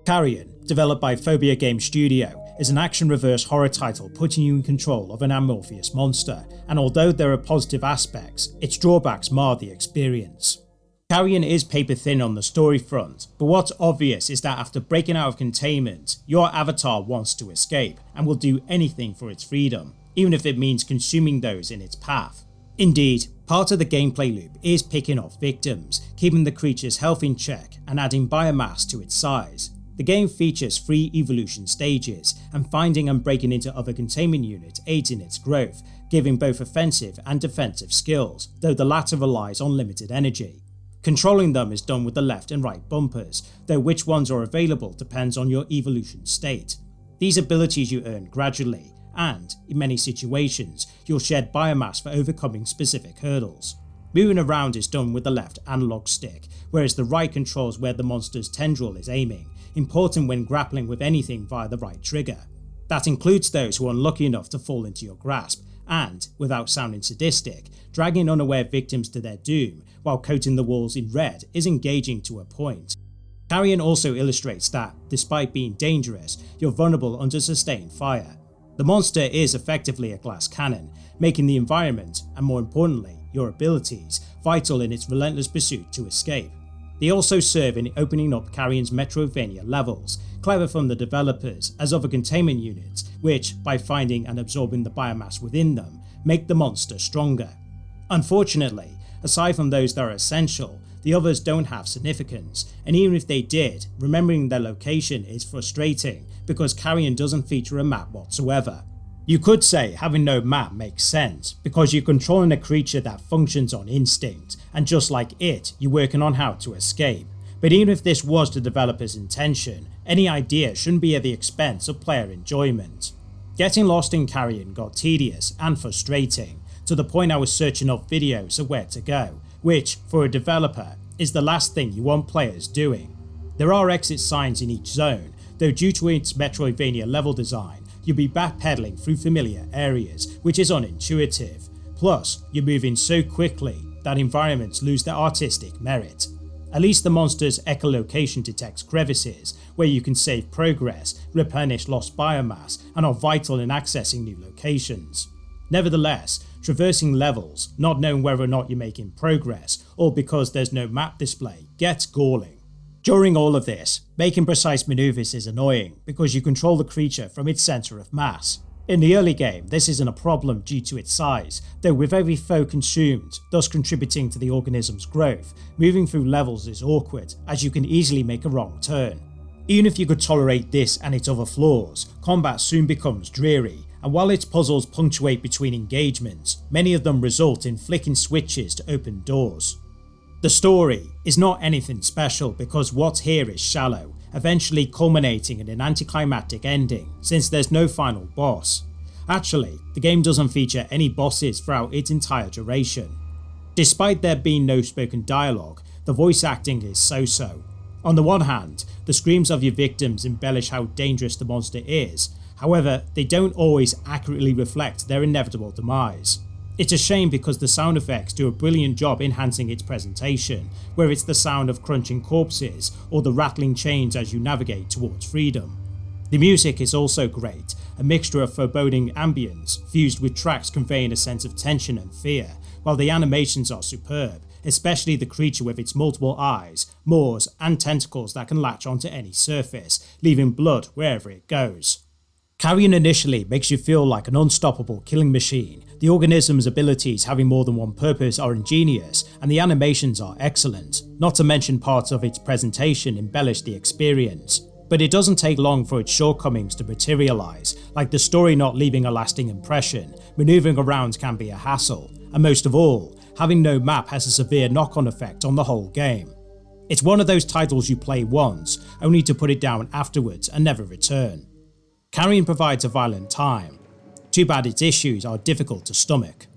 Carrion, developed by Phobia Game Studio, is an action reverse horror title putting you in control of an amorphous monster, and although there are positive aspects, its drawbacks mar the experience. Carrion is paper thin on the story front, but what's obvious is that after breaking out of containment, your avatar wants to escape and will do anything for its freedom, even if it means consuming those in its path. Indeed, part of the gameplay loop is picking off victims, keeping the creature's health in check and adding biomass to its size. The game features 3 evolution stages, and finding and breaking into other containment units aids in its growth, giving both offensive and defensive skills, though the latter relies on limited energy. Controlling them is done with the left and right bumpers, though which ones are available depends on your evolution state. These abilities you earn gradually, and, in many situations, you'll shed biomass for overcoming specific hurdles. Moving around is done with the left analog stick, whereas the right controls where the monster's tendril is aiming, important when grappling with anything via the right trigger. That includes those who are unlucky enough to fall into your grasp, and, without sounding sadistic, dragging unaware victims to their doom while coating the walls in red is engaging to a point. Carrion also illustrates that, despite being dangerous, you're vulnerable under sustained fire. The monster is effectively a glass cannon, making the environment, and more importantly, your abilities, vital in its relentless pursuit to escape. They also serve in opening up Carrion's Metroidvania levels, clever from the developers as other containment units, which, by finding and absorbing the biomass within them, make the monster stronger. Unfortunately, aside from those that are essential, the others don't have significance, and even if they did, remembering their location is frustrating because Carrion doesn't feature a map whatsoever. You could say having no map makes sense, because you're controlling a creature that functions on instinct, and just like it, you're working on how to escape. But even if this was the developer's intention, any idea shouldn't be at the expense of player enjoyment. Getting lost in Carrion got tedious and frustrating, to the point I was searching up videos of where to go, which, for a developer, is the last thing you want players doing. There are exit signs in each zone, though due to its Metroidvania level design, you'll be backpedaling through familiar areas, which is unintuitive. Plus, you're moving so quickly that environments lose their artistic merit. At least the monster's echolocation detects crevices, where you can save progress, replenish lost biomass, and are vital in accessing new locations. Nevertheless, traversing levels, not knowing whether or not you're making progress, or because there's no map display, gets galling. During all of this, making precise maneuvers is annoying because you control the creature from its centre of mass. In the early game, this isn't a problem due to its size, though with every foe consumed, thus contributing to the organism's growth, moving through levels is awkward as you can easily make a wrong turn. Even if you could tolerate this and its other flaws, combat soon becomes dreary, and while its puzzles punctuate between engagements, many of them result in flicking switches to open doors. The story is not anything special because what's here is shallow, eventually culminating in an anticlimactic ending since there's no final boss. Actually, the game doesn't feature any bosses throughout its entire duration. Despite there being no spoken dialogue, the voice acting is so-so. On the one hand, the screams of your victims embellish how dangerous the monster is, however, they don't always accurately reflect their inevitable demise. It's a shame because the sound effects do a brilliant job enhancing its presentation, where it's the sound of crunching corpses or the rattling chains as you navigate towards freedom. The music is also great, a mixture of foreboding ambience fused with tracks conveying a sense of tension and fear, while the animations are superb, especially the creature with its multiple eyes, maws and tentacles that can latch onto any surface, leaving blood wherever it goes. Carrion initially makes you feel like an unstoppable killing machine. The organism's abilities having more than one purpose are ingenious, and the animations are excellent, not to mention parts of its presentation embellish the experience. But it doesn't take long for its shortcomings to materialise, like the story not leaving a lasting impression, manoeuvring around can be a hassle, and most of all, having no map has a severe knock-on effect on the whole game. It's one of those titles you play once, only to put it down afterwards and never return. Carrion provides a violent time. Too bad its issues are difficult to stomach.